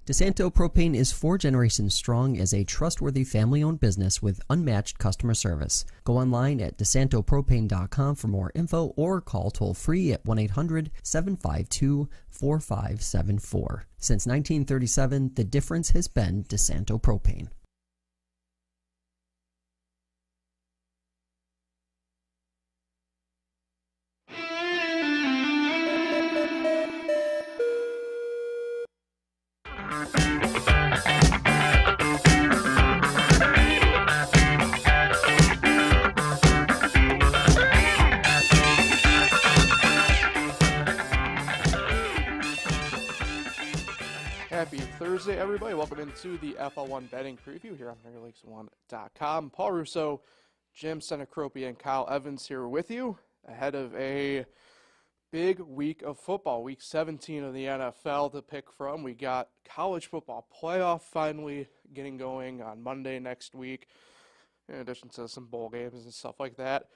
DeSanto Propane is 4 generations strong as a trustworthy family-owned business with unmatched customer service. Go online at DeSantoPropane.com for more info or call toll-free at 1-800-752-4574. Since 1937, the difference has been DeSanto Propane. Happy Thursday, everybody. Welcome into the FL1 betting preview here on MidwayLakes1.com. Paul Russo, Jim Senecropia, and Kyle Evans here with you ahead of a big week of football, week 17 of the NFL to pick from. We got college football playoff finally getting going on Monday next week, in addition to some bowl games and stuff like that.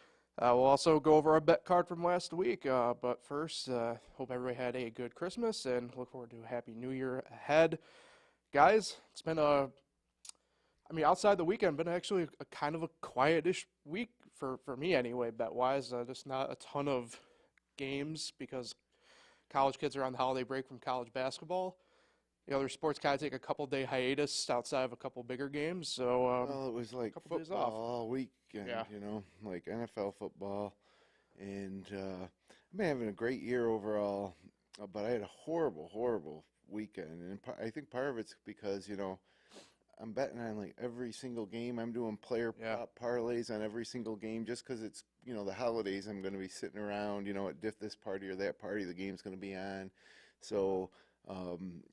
We'll also go over our bet card from last week, but first, hope everybody had a good Christmas and look forward to a happy new year ahead. Guys, it's been outside the weekend, been actually a kind of a quietish week for me anyway, bet-wise. Just not a ton of games because college kids are on the holiday break from college basketball. The other sports kind of take a couple-day hiatus outside of a couple bigger games, so well, it was like football all weekend, like NFL football, and I've been having a great year overall, but I had a horrible weekend, and I think part of it's because, I'm betting on like every single game. I'm doing player prop parlays on every single game just because it's, the holidays. I'm going to be sitting around, at this party or that party the game's going to be on, so...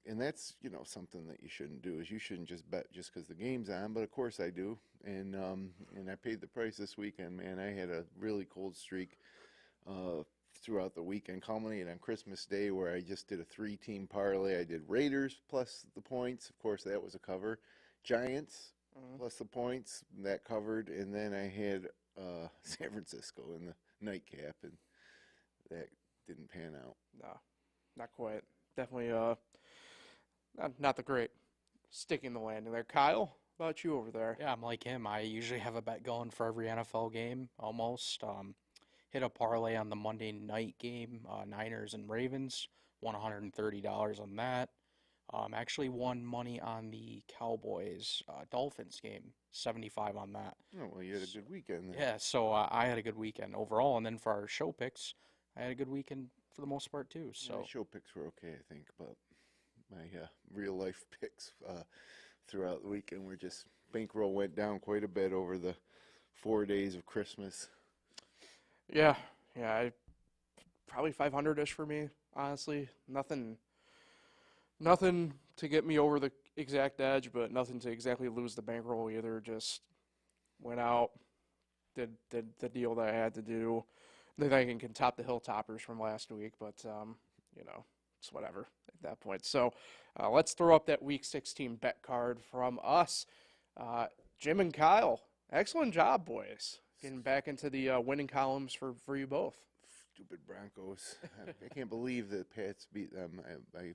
and that's, something that you shouldn't do is you shouldn't just bet just because the game's on, but of course I do. And I paid the price this weekend, man. I had a really cold streak, throughout the weekend, culminating on Christmas Day where I just did a 3-team parlay. I did Raiders plus the points. Of course, that was a cover. Giants plus the points, that covered. And then I had, San Francisco in the nightcap, and that didn't pan out. No, not quite. Definitely not the great sticking the landing there. Kyle, how about you over there? Yeah, I'm like him. I usually have a bet going for every NFL game almost. Hit a parlay on the Monday night game, Niners and Ravens, won $130 on that. Actually won money on the Cowboys Dolphins game, $75 on that. Oh, well, you had a good weekend then. Yeah, so I had a good weekend overall, and then for our show picks, I had a good weekend for the most part too. So my show picks were okay, I think, but my real life picks throughout the weekend were just bankroll went down quite a bit over the 4 days of Christmas. Yeah, probably 500-ish for me, honestly. Nothing to get me over the exact edge, but nothing to exactly lose the bankroll either. Just went out, did the deal that I had to do. I think I can top the Hilltoppers from last week, but, it's whatever at that point. So let's throw up that Week 16 bet card from us. Jim and Kyle, excellent job, boys. Getting back into the winning columns for you both. Stupid Broncos. I can't believe the Pats beat them. I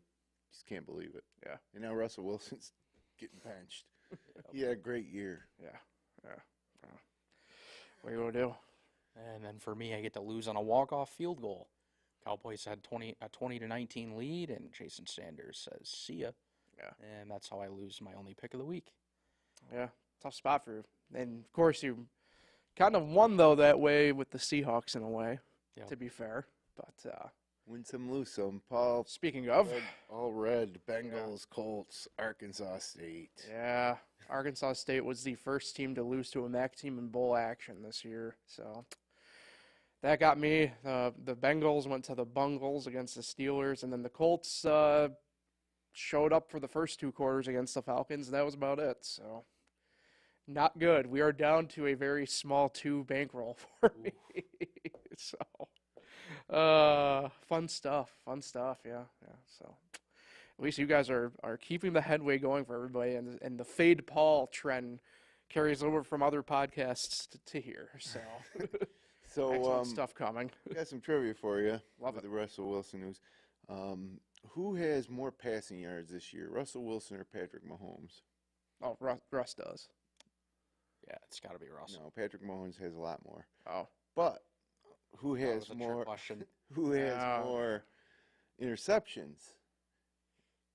just can't believe it. Yeah. And now Russell Wilson's getting benched. He had a great year. Yeah. What are you going to do? And then for me, I get to lose on a walk-off field goal. Cowboys had a 20-19 lead, and Jason Sanders says, "See ya." Yeah. And that's how I lose my only pick of the week. Yeah, tough spot for you. And, of course, you kind of won, though, that way with the Seahawks in a way, to be fair. But win some, lose some. Paul, speaking of. All red, Bengals, Colts, Arkansas State. Yeah, Arkansas State was the first team to lose to a MAC team in bowl action this year, so that got me. The Bengals went to the Bungles against the Steelers, and then the Colts showed up for the first 2 quarters against the Falcons, and that was about it. So not good. We are down to a very small 2 bankroll for me. So fun stuff. Yeah. So at least you guys are keeping the headway going for everybody, and the Fade Paul trend carries over from other podcasts to here. So. So excellent stuff coming. Got some trivia for you. Love it. The Russell Wilson news. Who has more passing yards this year, Russell Wilson or Patrick Mahomes? Oh, Russ does. Yeah, it's got to be Russell. No, Patrick Mahomes has a lot more. Oh. But who That has was a more? trick question. Who has more interceptions?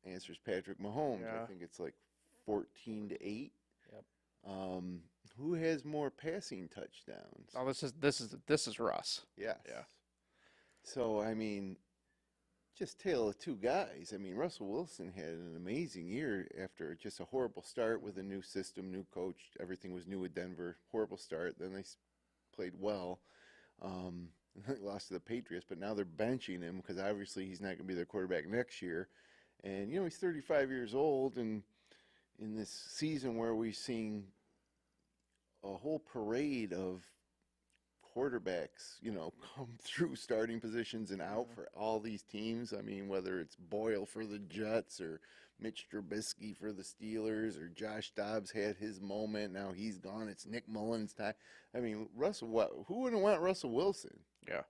Answers Patrick Mahomes. Yeah. I think it's like 14-8. Yep. Who has more passing touchdowns? Oh, this is Russ. Yes. Yeah. So I mean, just tale of two guys. I mean, Russell Wilson had an amazing year after just a horrible start with a new system, new coach. Everything was new with Denver. Horrible start. Then they played well. They lost to the Patriots, but now they're benching him because obviously he's not going to be their quarterback next year. And, he's 35 years old, and in this season where we've seen a whole parade of quarterbacks, come through starting positions and out for all these teams. I mean, whether it's Boyle for the Jets or Mitch Trubisky for the Steelers or Josh Dobbs had his moment. Now he's gone. It's Nick Mullins' time. I mean, who wouldn't want Russell Wilson? Yeah.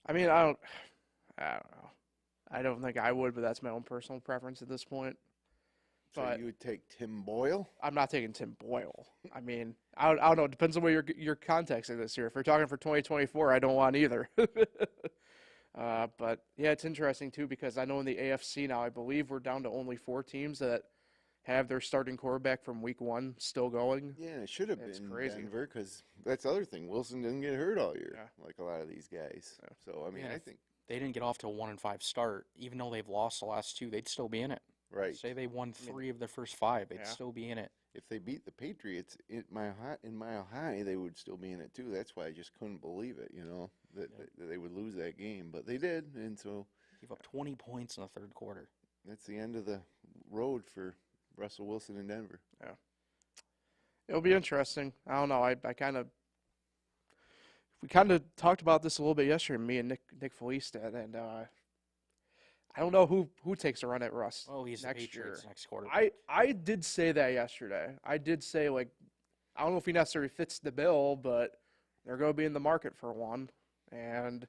I mean, I don't know. I don't think I would, but that's my own personal preference at this point. So But you would take Tim Boyle? I'm not taking Tim Boyle. I mean, I don't know. It depends on where you're contexting this here. If you're talking for 2024, I don't want either. But, yeah, it's interesting, too, because I know in the AFC now, I believe we're down to only 4 teams that have their starting quarterback from week 1 still going. Yeah, it should have It's been crazy. Denver because that's the other thing. Wilson didn't get hurt all year Yeah. like a lot of these guys. Yeah. So, I mean, Yeah, I think they didn't get off to a 1-5 start. Even though they've lost the last 2, they'd still be in it. right. Say they won 3 of their first 5, they'd Yeah. still be in it. If they beat the Patriots in Mile High, they would still be in it too. That's why I just couldn't believe it, that they would lose that game. But they did, and so Gave up 20 points in the third quarter. that's the end of the road for Russell Wilson in Denver. It'll be interesting. I don't know. We kind of talked about this a little bit yesterday, me and Nick Felice did, and I don't know who takes a run at Russ. Oh, he's the next Patriots' year. next quarterback. I did say that yesterday. I did say, I don't know if he necessarily fits the bill, but they're going to be in the market for one. And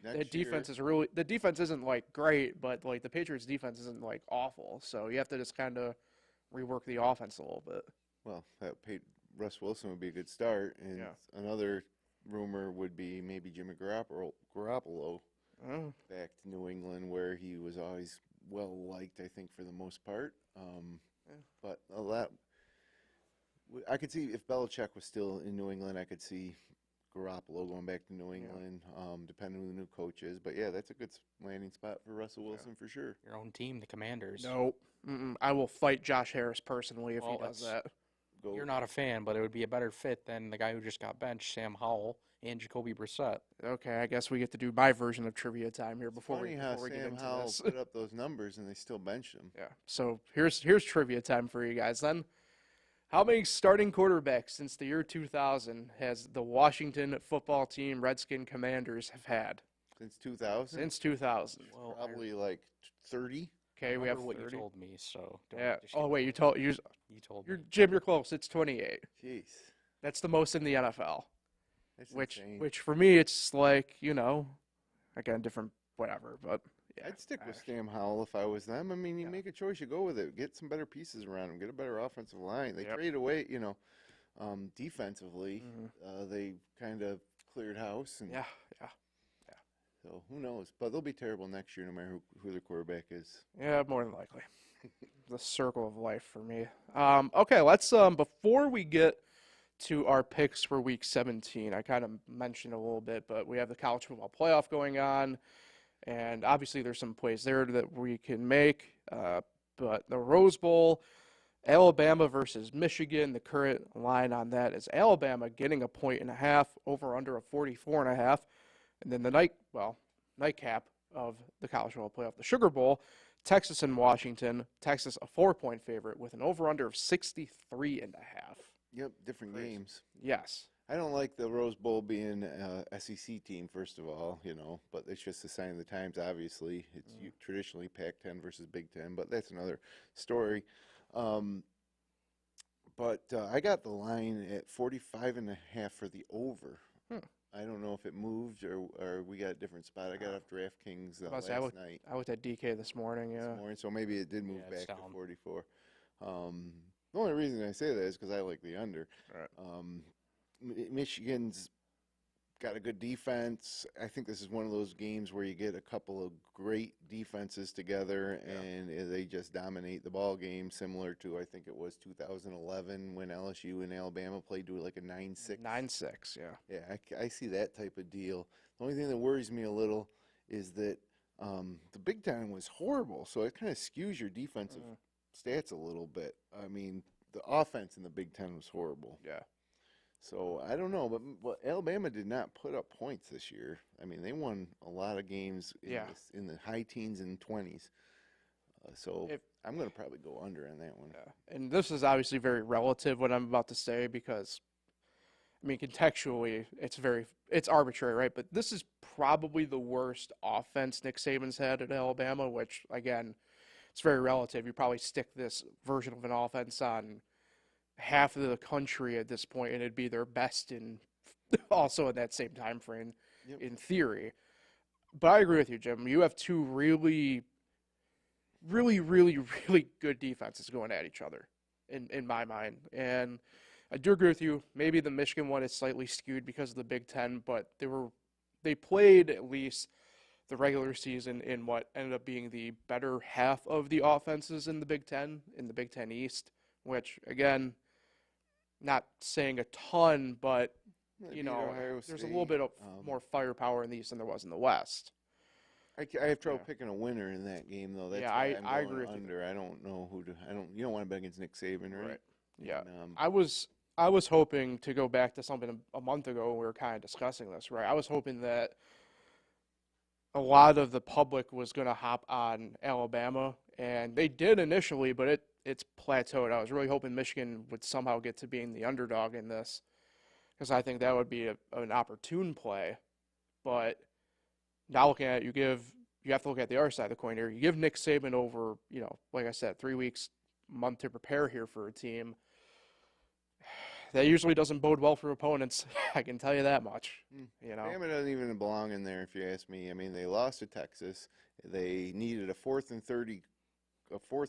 the defense isn't great, but the Patriots defense isn't awful. So you have to just kind of rework the offense a little bit. Well, Russ Wilson would be a good start, and Yeah. another rumor would be maybe Jimmy Garoppolo Oh, back to New England, where he was always well liked, I think, for the most part. But I could see if Belichick was still in New England, I could see Garoppolo going back to New England, depending on who the new coach is. But yeah, that's a good landing spot for Russell Wilson for sure. Your own team, the Commanders. nope. I will fight Josh Harris personally if Well, he does that. You're not a fan, but it would be a better fit than the guy who just got benched, Sam Howell, and Jacoby Brissett. Okay, I guess we get to do my version of trivia time here before Funny we how get Sam into Howell this. put up those numbers and they still benched him. Yeah. So here's trivia time for you guys then. How many starting quarterbacks since the year 2000 has the Washington football team Redskin Commanders have had? Since 2000? Since 2000. Well, Probably like 30. Okay, we have what 30. you told me, so don't Yeah. just Oh give wait, me- you told me. Jim, you're close. It's 28. Jeez. That's the most in the NFL. That's Which insane. for me it's again different whatever, but yeah. I'd stick with Sam Howell if I was them. I mean, you Yeah. make a choice, you go with it. Get some better pieces around him. Get a better offensive line. They Yep. trade away, defensively. Mhm. They kind of cleared house. And Yeah. So who knows? But they'll be terrible next year no matter who their quarterback is. Yeah, more than likely. The circle of life for me. Okay, let's before we get to our picks for week 17, I kind of mentioned a little bit, but we have the college football playoff going on, and obviously there's some plays there that we can make. But the Rose Bowl, Alabama versus Michigan, the current line on that is Alabama getting a 1.5 over under a 44.5. And then the nightcap of the college football playoff, the Sugar Bowl, Texas and Washington. Texas a 4-point favorite with an over-under of 63.5. Yep, different Crazy. games. Yes. I don't like the Rose Bowl being a SEC team, first of all, but it's just a sign of the times, obviously. It's traditionally Pac-10 versus Big Ten, but that's another story. But I got the line at 45.5 for the over. I don't know if it moved or we got a different spot. I got off DraftKings last night. I looked at DK this morning. Yeah. This morning, so maybe it did move back down. to 44. The only reason I say that is because I like the under. Right. Michigan's got a good defense. I think this is one of those games where you get a couple of great defenses together and they just dominate the ball game, similar to, I think it was 2011 when LSU and Alabama played to like a 9-6. 9-6, yeah. Yeah, I see that type of deal. The only thing that worries me a little is that the Big Ten was horrible, so it kind of skews your defensive stats a little bit. I mean, the offense in the Big Ten was horrible. Yeah. So I don't know, but Alabama did not put up points this year. I mean, they won a lot of games in the high teens and 20s. So I'm going to probably go under on that one. Yeah. And this is obviously very relative, what I'm about to say, because, I mean, contextually, it's arbitrary, right? But this is probably the worst offense Nick Saban's had at Alabama, which, again, it's very relative. You probably stick this version of an offense on half of the country at this point, and it'd be their best also in that same time frame, in theory. But I agree with you, Jim. You have two really, really, really, really good defenses going at each other, in my mind. And I do agree with you. Maybe the Michigan one is slightly skewed because of the Big Ten, but they played at least the regular season in what ended up being the better half of the offenses in the Big Ten East, which, again, not saying a ton, but, there's a little bit of more firepower in the East than there was in the West. I have trouble picking a winner in that game, though. That's I agree with you. I don't know who to. You don't want to bet against Nick Saban, right? Yeah. And, I was hoping to go back to something a month ago when we were kind of discussing this, right? I was hoping that a lot of the public was going to hop on Alabama, and they did initially, but it's plateaued. I was really hoping Michigan would somehow get to being the underdog in this, because I think that would be an opportune play. But now looking at it, you have to look at the other side of the coin here. You give Nick Saban over, like I said, 3 weeks, month to prepare here for a team. That usually doesn't bode well for opponents. I can tell you that much. Alabama doesn't even belong in there, if you ask me. I mean, they lost to Texas. They needed a 4th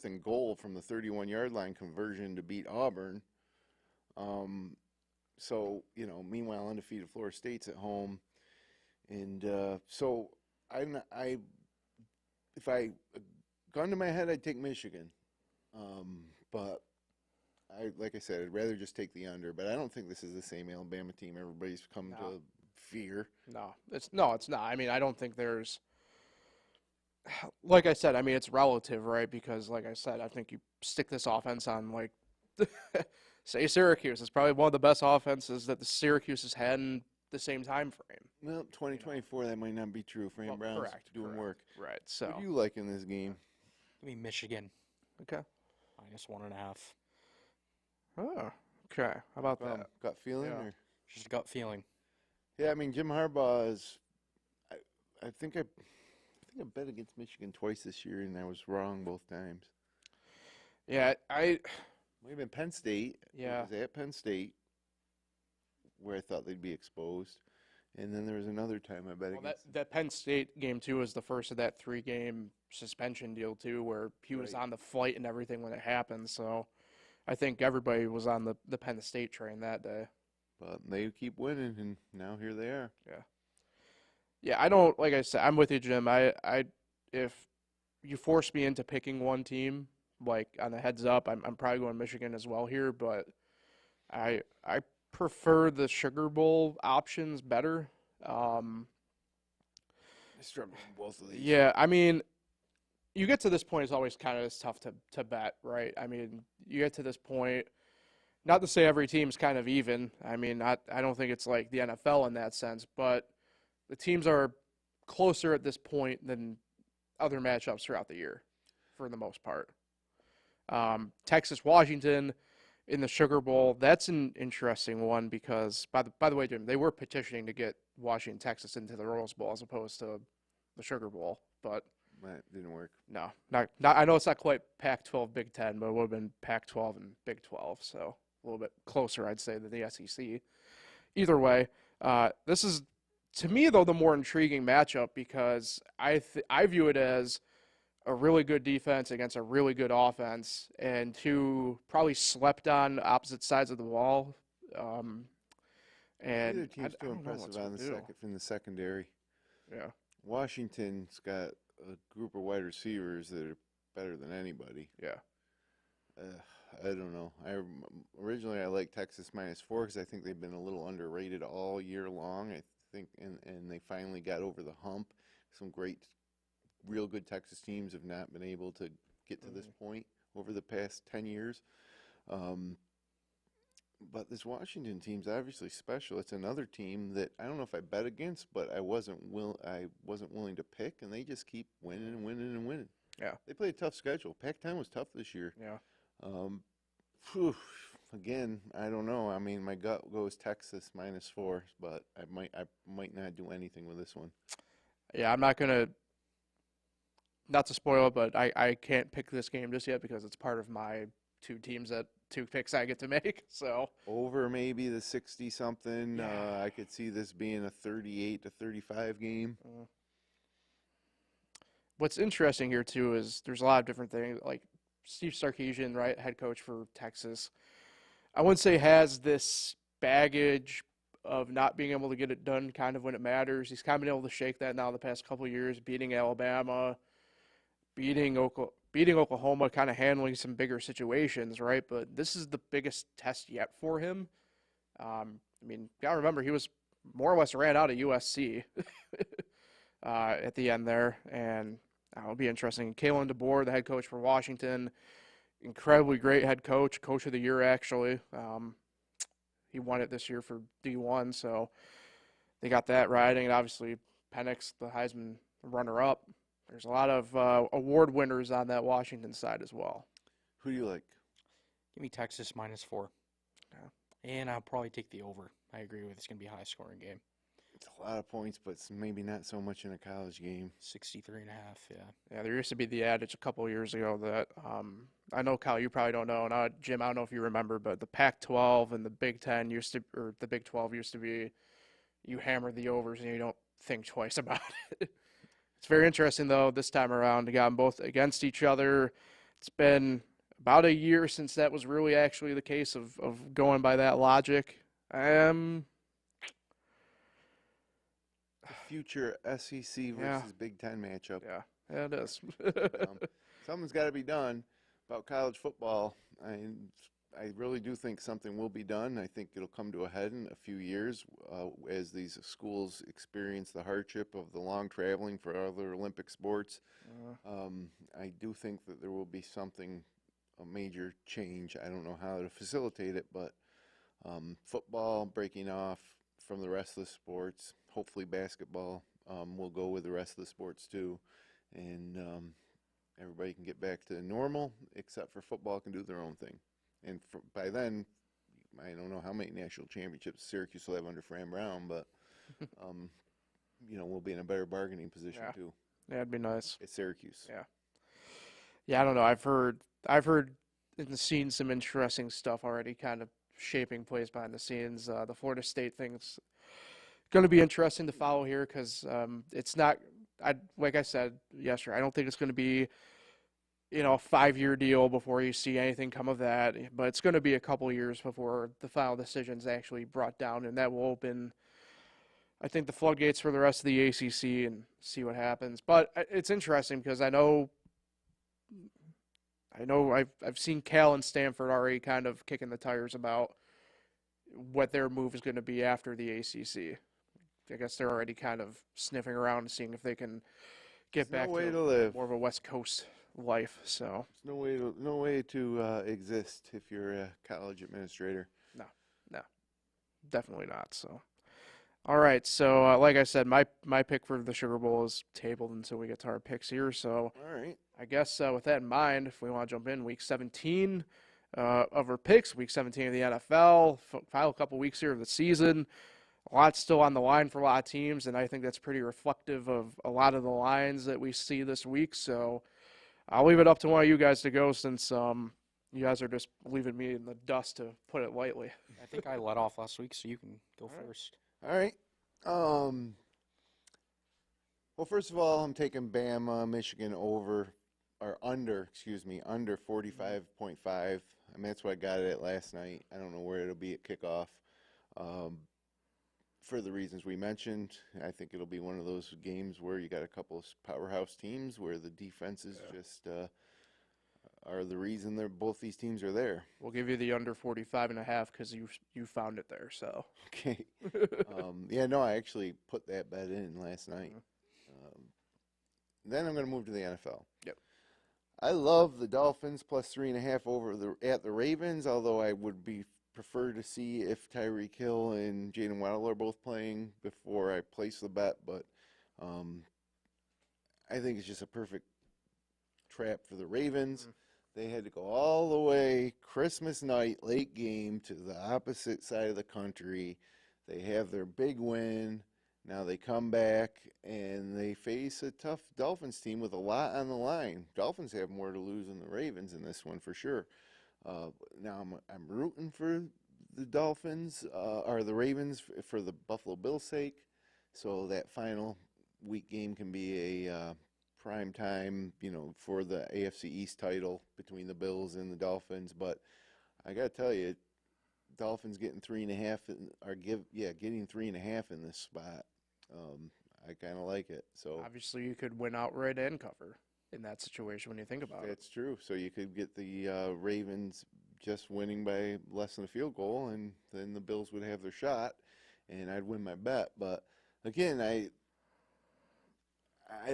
and goal from the 31-yard line conversion to beat Auburn. So, meanwhile, undefeated Florida State's at home. And so if I gun to my head, I'd take Michigan. But like I said, I'd rather just take the under. But I don't think this is the same Alabama team everybody's come to fear. No, it's not. I mean, I don't think there's. Like I said, I mean, it's relative, right? Because, like I said, I think you stick this offense on, like, say Syracuse. It's probably one of the best offenses that the Syracuse has had in the same time frame. Well, 2024, that might not be true. Fran Brown's doing work. Right. So. What do you like in this game? Give me Michigan. Okay. -1.5. Oh, okay. How about that? Gut feeling? Yeah. Or? Just a gut feeling. Yeah, I mean, Jim Harbaugh is. I think I bet against Michigan twice this year, and I was wrong both times. Yeah, might have been Penn State. Yeah. It was at Penn State where I thought they'd be exposed, and then there was another time I bet against. That Penn State game too was the first of that 3-game suspension deal too, where he was on the flight and everything when it happened. So I think everybody was on the Penn State train that day. But they keep winning, and now here they are. Yeah. Yeah, I don't, like I said, I'm with you, Jim. If you force me into picking one team, like on a heads up, I'm probably going Michigan as well here, but I prefer the Sugar Bowl options better. I struggle with both of these. Yeah, I mean, you get to this point, it's always kind of tough to bet, right? I mean, you get to this point, not to say every team's kind of even. I mean, I don't think it's like the NFL in that sense, but the teams are closer at this point than other matchups throughout the year, for the most part. Texas-Washington in the Sugar Bowl, that's an interesting one because, by the way, Jim, they were petitioning to get Washington, Texas into the Rose Bowl as opposed to the Sugar Bowl, but that didn't work. No, not. I know it's not quite Pac-12, Big Ten, but it would have been Pac-12 and Big 12, so a little bit closer, I'd say, than the SEC. Either way, this is to me, though, the more intriguing matchup because I view it as a really good defense against a really good offense, and two probably slept on opposite sides of the ball. And Neither team's too impressive on the secondary. Yeah, Washington's got a group of wide receivers that are better than anybody. Yeah. I don't know. Originally I liked Texas -4 because I think they've been a little underrated all year long. I think, and they finally got over the hump. Some real good Texas teams have not been able to get to this point over the past 10 years. But this Washington team's obviously special. It's another team that I don't know if I bet against, but I wasn't willing to pick, and they just keep winning and winning and winning. Yeah. They play a tough schedule. Pac-10 was tough this year. Yeah. Again, I don't know. I mean, my gut goes Texas -4, but I might not do anything with this one. Yeah, I'm not gonna. Not to spoil it, but I can't pick this game just yet because it's part of my two picks I get to make. So over maybe the 60-something. Yeah. I could see this being a 38-35 game. What's interesting here too is there's a lot of different things. Like Steve Sarkisian, right, head coach for Texas, I wouldn't say has this baggage of not being able to get it done kind of when it matters. He's kind of been able to shake that now the past couple of years, beating Alabama, beating Oklahoma, kind of handling some bigger situations, right? But this is the biggest test yet for him. I mean, gotta remember he was more or less ran out of USC at the end there, and it'll be interesting. Kalen DeBoer, the head coach for Washington, incredibly great head coach of the year actually. He won it this year for D1, so they got that riding. And obviously Penix, the Heisman runner-up. There's a lot of award winners on that Washington side as well. Who do you like? Give me Texas -4. Yeah. And I'll probably take the over. I agree with it's going to be a high-scoring game. It's a lot of points, but it's maybe not so much in a college game. 63.5, yeah. Yeah, there used to be the adage a couple of years ago that I know, Kyle, you probably don't know, and Jim, I don't know if you remember, but the Pac-12 and the Big 10 or the Big 12 used to be you hammer the overs and you don't think twice about it. It's very interesting, though, this time around. You got them both against each other. It's been about a year since that was really actually the case of going by that logic. Future SEC versus Big Ten matchup. Yeah, it is. Something's got to be done about college football. I really do think something will be done. I think it'll come to a head in a few years as these schools experience the hardship of the long traveling for other Olympic sports. I do think that there will be a major change. I don't know how to facilitate it, but football breaking off from the rest of the sports. Hopefully basketball will go with the rest of the sports too. And everybody can get back to normal, except for football can do their own thing. And by then, I don't know how many national championships Syracuse will have under Fran Brown, but we'll be in a better bargaining position too. Yeah, it'd be nice. It's Syracuse. Yeah, I don't know. I've heard and seen some interesting stuff already, kind of shaping plays behind the scenes. The Florida State thing's going to be interesting to follow here because it's not. Like I said yesterday, I don't think it's going to be a 5-year deal before you see anything come of that. But it's going to be a couple years before the final decision's actually brought down, and that will open, I think, the floodgates for the rest of the ACC and see what happens. But it's interesting because I know I've seen Cal and Stanford already kind of kicking the tires about what their move is going to be after the ACC. I guess they're already kind of sniffing around and seeing if they can get back to more of a West Coast life. So there's no way to exist if you're a college administrator. No, definitely not. So, all right. So, like I said, my pick for the Sugar Bowl is tabled until we get to our picks here. So, all right. I guess with that in mind, if we want to jump in, Week 17 of our picks, Week 17 of the NFL, final couple weeks here of the season. A lot still on the line for a lot of teams, and I think that's pretty reflective of a lot of the lines that we see this week. So I'll leave it up to one of you guys to go since you guys are just leaving me in the dust, to put it lightly. I think I led off last week, so you can go first. All right. Well, first of all, I'm taking Bama, Michigan under 45.5. I mean, that's what I got it at last night. I don't know where it'll be at kickoff. Um, for the reasons we mentioned, I think it'll be one of those games where you got a couple of powerhouse teams where the defenses just are the reason both these teams are there. We'll give you the under 45.5 because you found it there. So Okay. No, I actually put that bet in last night. Then I'm going to move to the NFL. Yep. I love the Dolphins plus 3.5 at the Ravens, although I would prefer to see if Tyreek Hill and Jalen Waddle are both playing before I place the bet. But I think it's just a perfect trap for the Ravens. Mm-hmm. They had to go all the way Christmas night, late game, to the opposite side of the country. They have their big win. Now they come back and they face a tough Dolphins team with a lot on the line. Dolphins have more to lose than the Ravens in this one for sure. Now I'm rooting for the Dolphins or the Ravens for the Buffalo Bills' sake. So that final week game can be a prime time, for the AFC East title between the Bills and the Dolphins. But I got to tell you, Dolphins getting 3.5 getting 3.5 in this spot. I kind of like it. So obviously you could win outright and cover in that situation when you think about it. That's true. So you could get the Ravens just winning by less than a field goal, and then the Bills would have their shot, and I'd win my bet. But again, I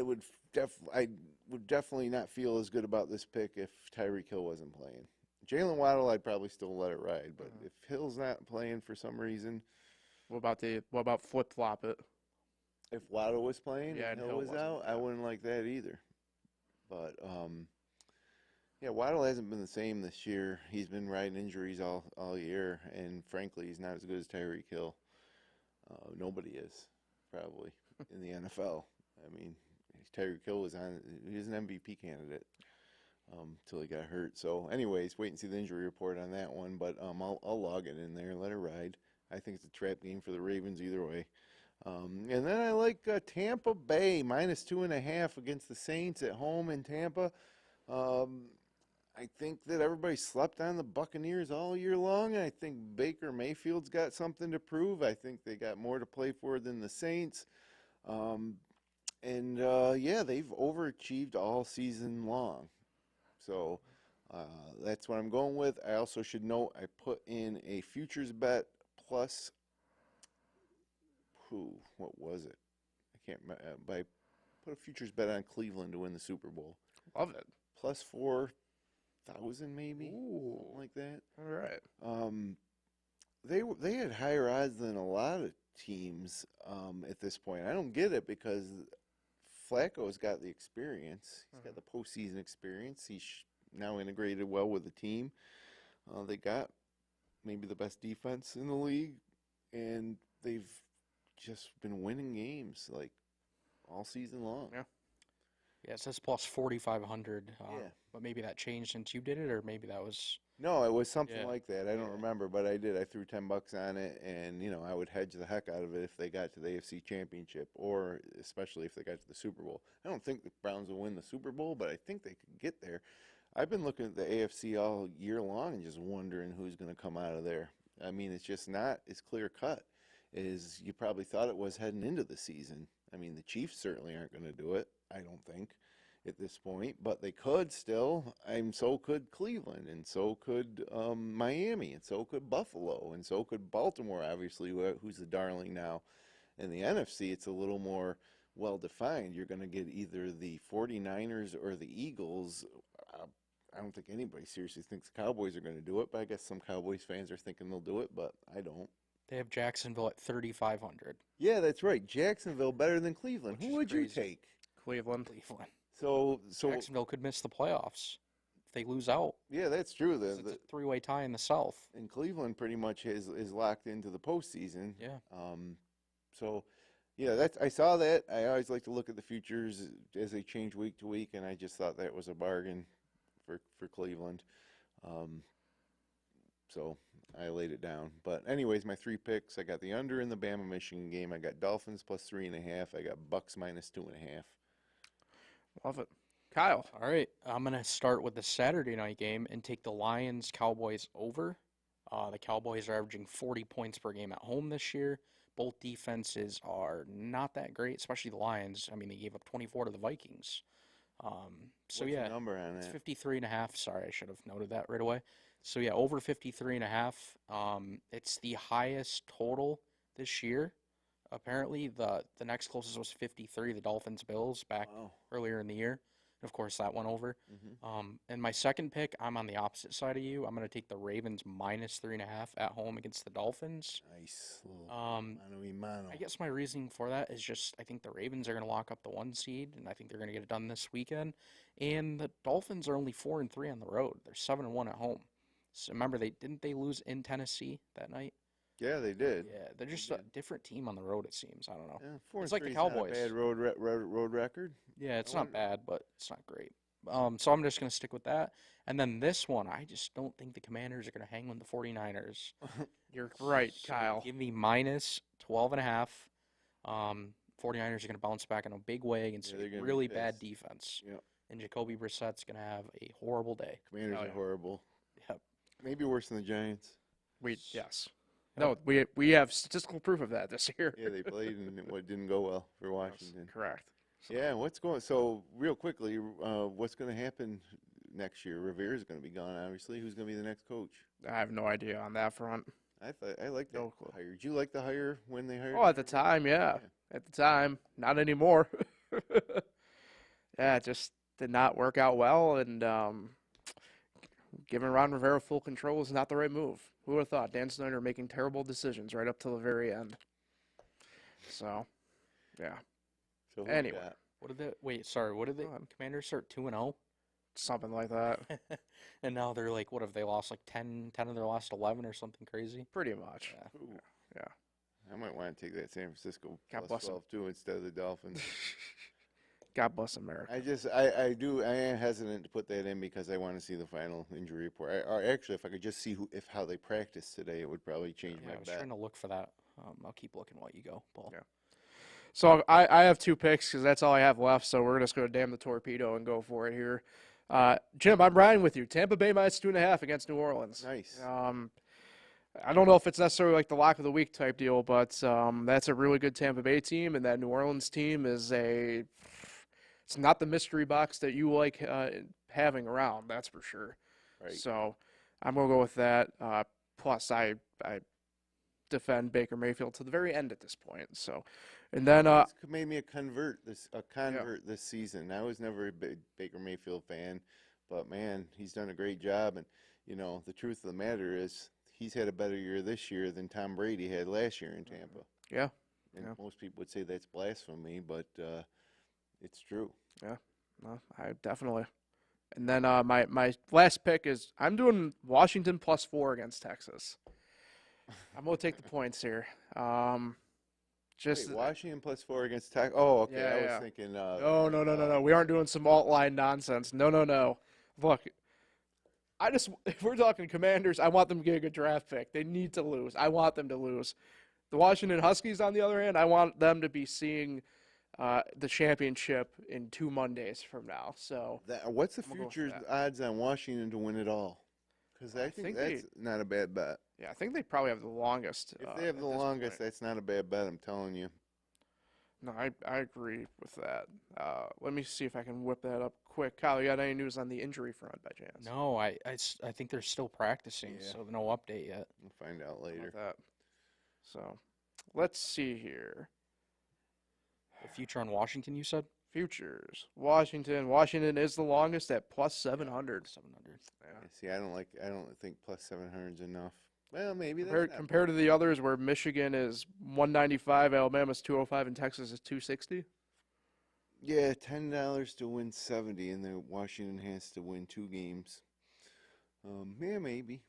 would definitely not feel as good about this pick if Tyreek Hill wasn't playing. Jalen Waddle, I'd probably still let it ride, but if Hill's not playing for some reason, what about flip flop it? If Waddle was playing and Hill was out, yeah. I wouldn't like that either. But Waddle hasn't been the same this year. He's been riding injuries all year, and frankly, he's not as good as Tyreek Hill. Nobody is, probably, in the NFL. I mean, Tyreek Hill was an MVP candidate until he got hurt. So, anyways, wait and see the injury report on that one. But I'll log it in there, let it ride. I think it's a trap game for the Ravens either way. And then I like Tampa Bay minus 2.5 against the Saints at home in Tampa. I think that everybody slept on the Buccaneers all year long. I think Baker Mayfield's got something to prove. I think they got more to play for than the Saints. They've overachieved all season long. So that's what I'm going with. I also should note I put in a futures bet plus, what was it? I can't remember. But I put a futures bet on Cleveland to win the Super Bowl. Love it. Plus 4,000 maybe. Ooh. Something like that. All right. They had higher odds than a lot of teams at this point. I don't get it because Flacco's got the experience. He's got the postseason experience. He's now integrated well with the team. They got maybe the best defense in the league, and they've just been winning games like all season long. Yeah. Yeah, it says plus 4,500. But maybe that changed since you did it, or maybe that was. No, it was something like that. I don't remember, but I did. I threw $10 on it, and I would hedge the heck out of it if they got to the AFC Championship, or especially if they got to the Super Bowl. I don't think the Browns will win the Super Bowl, but I think they could get there. I've been looking at the AFC all year long and just wondering who's going to come out of there. I mean, it's just not as clear cut as you probably thought it was heading into the season. I mean, the Chiefs certainly aren't going to do it, I don't think, at this point, but they could still. So could Cleveland, and so could Miami, and so could Buffalo, and so could Baltimore, obviously, who's the darling now. In the NFC, it's a little more well-defined. You're going to get either the 49ers or the Eagles. I don't think anybody seriously thinks the Cowboys are going to do it, but I guess some Cowboys fans are thinking they'll do it, but I don't. They have Jacksonville at 3,500. Yeah, that's right. Jacksonville better than Cleveland. Who would you take? Cleveland. So Jacksonville could miss the playoffs if they lose out. Yeah, that's true. It's a three-way tie in the South. And Cleveland pretty much is locked into the postseason. Yeah. I saw that. I always like to look at the futures as they change week to week, and I just thought that was a bargain for Cleveland. So I laid it down. But anyways, my 3 picks, I got the under in the Bama-Michigan game. I got Dolphins plus 3.5. I got Bucks minus 2.5. Love it. Kyle. All right, I'm going to start with the Saturday night game and take the Lions-Cowboys over. The Cowboys are averaging 40 points per game at home this year. Both defenses are not that great, especially the Lions. I mean, they gave up 24 to the Vikings. What's the number on it's that? 53.5. Sorry, I should have noted that right away. So yeah, over 53.5. It's the highest total this year. Apparently, the next closest was 53, the Dolphins-Bills back earlier in the year. And of course, that went over. And my second pick, I'm on the opposite side of you. I'm going to take the Ravens minus 3.5 at home against the Dolphins. Nice. Mano y mano. I guess my reasoning for that is just I think the Ravens are going to lock up the 1 seed, and I think they're going to get it done this weekend. And the Dolphins are only 4-3 on the road. They're 7-1 at home. So remember, didn't they lose in Tennessee that night? Yeah, they did. Yeah, they're just a different team on the road, it seems. I don't know. Yeah, 4-3 it's like the is Cowboys. not a bad road record. Yeah, it's not bad, but it's not great. So I'm just going to stick with that. And then this one, I just don't think the Commanders are going to hang with the 49ers. You're right, So Kyle. give me minus 12.5. 49ers are going to bounce back in a big way against a really bad defense. Yep. And Jacoby Brissett's going to have a horrible day. Commanders are horrible. Yep. Maybe worse than the Giants. Yes. No, we have statistical proof of that this year. Yeah, they played and it didn't go well for Washington. Yes, correct. Yeah, so real quickly, what's going to happen next year? Rivera's going to be gone, obviously. Who's going to be the next coach? I have no idea on that front. I like that No clue. hire. Did you like the hire when they hired? Oh, at the time, yeah. At the time, not anymore. Yeah, it just did not work out well, and giving Ron Rivera full control is not the right move. Who would have thought? Dan Snyder making terrible decisions right up to the very end. So, yeah. So Anyway. What did the Commanders start 2-0? Something like that. And now they're like, what have they lost? Like 10 of their last 11 or something crazy? Pretty much. Yeah. Ooh. Yeah. I might want to take that San Francisco God plus bless 'em. 12 too instead of the Dolphins. God bless America. I am hesitant to put that in because I want to see the final injury report. Or actually, if I could just see how they practice today, it would probably change Yeah, my I was bet. trying to look for that. I'll keep looking while you go, Paul. Yeah. So I have 2 picks because that's all I have left. So we're just going to damn the torpedo and go for it here. Jim, I'm riding with you. Tampa Bay minus 2.5 against New Orleans. Nice. I don't know if it's necessarily like the lock of the week type deal, but that's a really good Tampa Bay team, and that New Orleans team is it's not the mystery box that you like having around, that's for sure. Right. So I'm going to go with that. Plus, I defend Baker Mayfield to the very end at this point. So, and then This made me a convert this season. I was never a big Baker Mayfield fan, but man, he's done a great job. And the truth of the matter is, he's had a better year this year than Tom Brady had last year in Tampa. Yeah. And most people would say that's blasphemy, but it's true. Yeah, no, I definitely. And then my last pick is I'm doing Washington plus 4 against Texas. I'm gonna take the points here. Wait, Washington plus 4 against Texas. Oh, okay. Yeah, I yeah. was thinking. No. We aren't doing some alt line nonsense. No. Look, if we're talking Commanders, I want them to get a good draft pick. They need to lose. I want them to lose. The Washington Huskies, on the other hand, I want them to be seeing the championship in 2 Mondays from now. So what's the I'm gonna go future with that. odds on Washington to win it all? Because I think that's not a bad bet. yeah, I think they probably have the longest. If they have the longest, that's not a bad bet. I'm telling you. No, I agree with that. Let me see if I can whip that up quick. Kyle, you got any news on the injury front by chance? No, I think they're still practicing, Yeah. so no update yet. We'll find out How about later. that? So, let's see here. The future on Washington, you said? Futures. Washington is the longest at plus 700. 700. Yeah. See, I don't think plus 700 is enough. Well, maybe that's not Compared to the others where Michigan is 195, Alabama's 205, and Texas is 260. Yeah, $10 to win 70, and then Washington has to win 2 games. Yeah, maybe.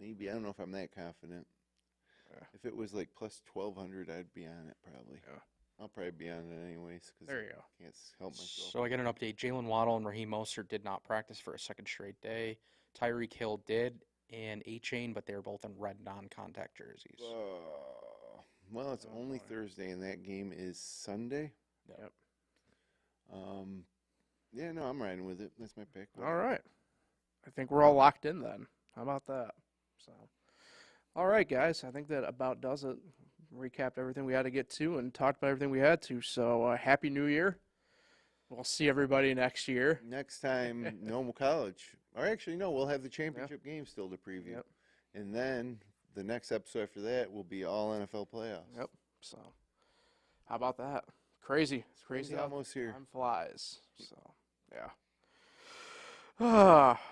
I don't know if I'm that confident. Yeah. If it was like plus 1,200, I'd be on it probably. Yeah. I'll probably be on it anyways. Cause There you go. I can't help myself. So I get an update. Jalen Waddle and Raheem Mostert did not practice for a second straight day. Tyreek Hill did. and A-Chain, but they're both in red non-contact jerseys. Well, it's only Thursday, and that game is Sunday. Yep. Yeah, no, I'm riding with it. That's my pick. All right. I think we're all locked in then. How about that? So, all right, guys. I think that about does it. Recapped everything we had to get to and talked about everything we had to. So, Happy New Year. We'll see everybody next year. Next time, no college. Or actually, no, we'll have the championship game still to preview. Yep. And then the next episode after that will be all NFL playoffs. Yep. So, how about that? Crazy. It's crazy how almost here. time flies. So, yeah.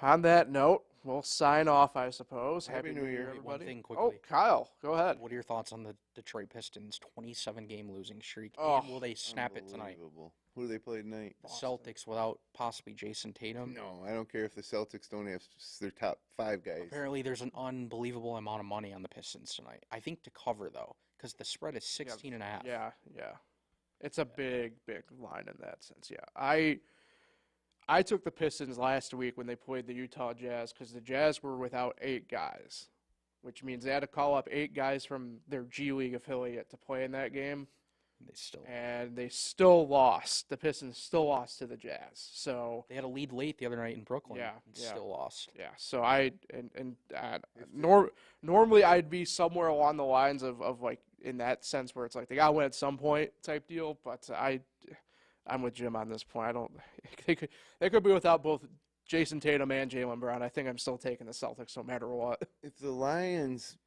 On that note, we'll sign off, I suppose. Happy New Year, everybody. One thing quickly. Oh, Kyle, go ahead. What are your thoughts on the Detroit Pistons' 27-game losing streak? Oh, And will they snap it tonight? Unbelievable. Who do they play tonight? The Celtics without possibly Jason Tatum. No, I don't care if the Celtics don't have their top 5 guys. Apparently, there's an unbelievable amount of money on the Pistons tonight. I think to cover, though, because the spread is 16.5. Yeah. It's a big line in that sense. Yeah. I took the Pistons last week when they played the Utah Jazz because the Jazz were without 8 guys, which means they had to call up 8 guys from their G League affiliate to play in that game. They still lost. The Pistons still lost to the Jazz. So they had a lead late the other night in Brooklyn. Yeah. Still lost. Yeah. So normally I'd be somewhere along the lines of like in that sense where it's like they got to win at some point type deal. But I'm with Jim on this point. I don't. They could be without both Jason Tatum and Jaylen Brown. I think I'm still taking the Celtics no matter what. If the Lions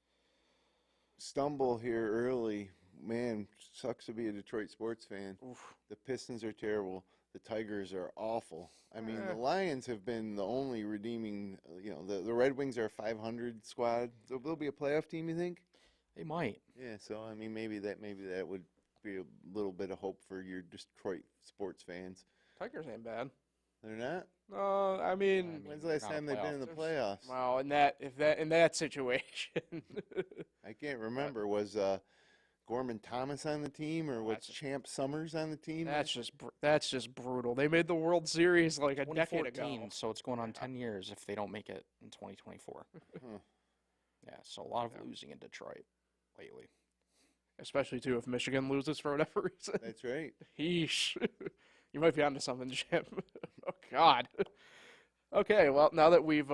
stumble here early, man, sucks to be a Detroit sports fan. Oof. The Pistons are terrible. The Tigers are awful. I mean, the Lions have been the only redeeming. The Red Wings are a 500 squad. They'll be a playoff team, you think? They might. Yeah. So I mean, maybe that would be a little bit of hope for your Detroit sports fans. Tigers ain't bad. They're not. No, I mean, when's the last time they've been in the playoffs? Well, in that situation, I can't remember. Was Gorman Thomas on the team, or was Champ Summers on the team? That's just brutal. They made the World Series like a decade ago. So it's going on 10 years if they don't make it in 2024. Yeah, so a lot of losing in Detroit lately. Especially, too, if Michigan loses for whatever reason. That's right. Yeesh. You might be onto something, Jim. Oh, God. Okay, well, now that we've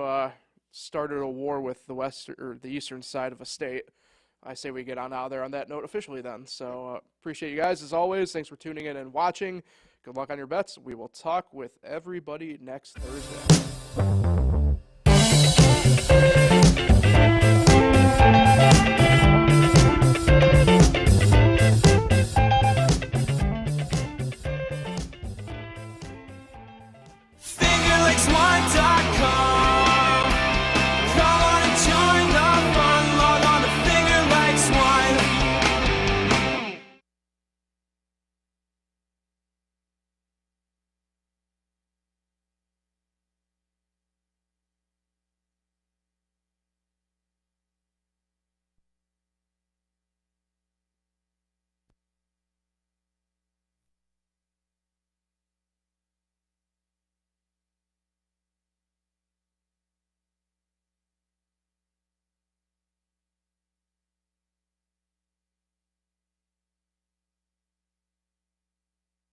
started a war with the eastern side of a state, I say we get on out of there on that note officially then. So appreciate you guys, as always. Thanks for tuning in and watching. Good luck on your bets. We will talk with everybody next Thursday.